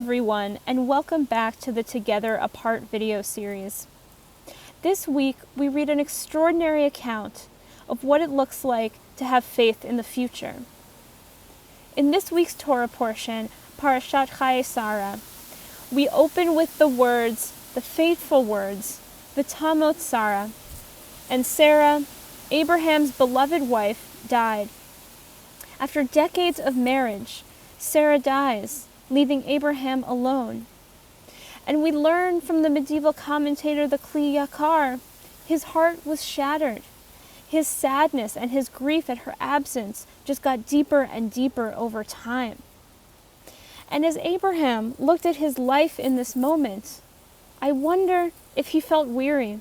everyone, and welcome back to the Together Apart video series. This week, we read an extraordinary account of what it looks like to have faith in the future. In this week's Torah portion, Parashat Chayei, we open with the words, the fateful words, V'tamot Sarah. And Sarah, Abraham's beloved wife, died. After decades of marriage, Sarah dies, leaving Abraham alone. And we learn from the medieval commentator, the Kli Yakar, his heart was shattered. His sadness and his grief at her absence just got deeper and deeper over time. And as Abraham looked at his life in this moment, I wonder if he felt weary.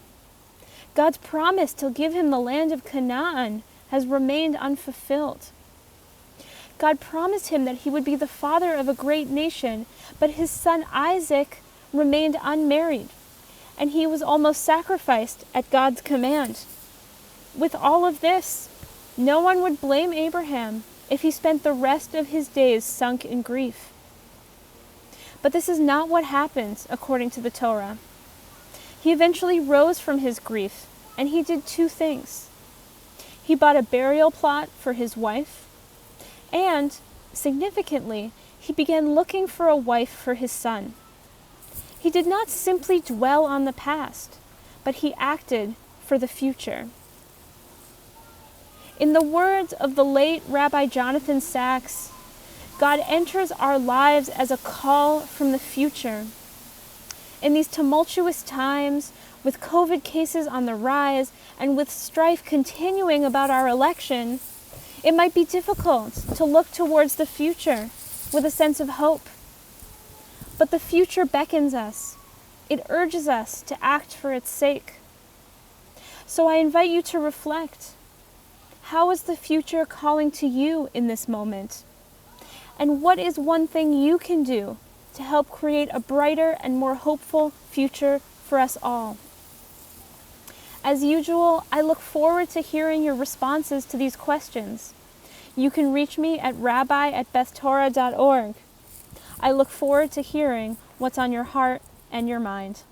God's promise to give him the land of Canaan has remained unfulfilled. God promised him that he would be the father of a great nation, but his son Isaac remained unmarried, and he was almost sacrificed at God's command. With all of this, no one would blame Abraham if he spent the rest of his days sunk in grief. But this is not what happens according to the Torah. He eventually rose from his grief, and he did two things. He bought a burial plot for his wife, and, significantly, he began looking for a wife for his son. He did not simply dwell on the past, but he acted for the future. In the words of the late Rabbi Jonathan Sacks, God enters our lives as a call from the future. In these tumultuous times, with COVID cases on the rise, and with strife continuing about our election, it might be difficult to look towards the future with a sense of hope. But the future beckons us. It urges us to act for its sake. So I invite you to reflect. How is the future calling to you in this moment? And what is one thing you can do to help create a brighter and more hopeful future for us all? As usual, I look forward to hearing your responses to these questions. You can reach me at rabbi@bethtorah.org. I look forward to hearing what's on your heart and your mind.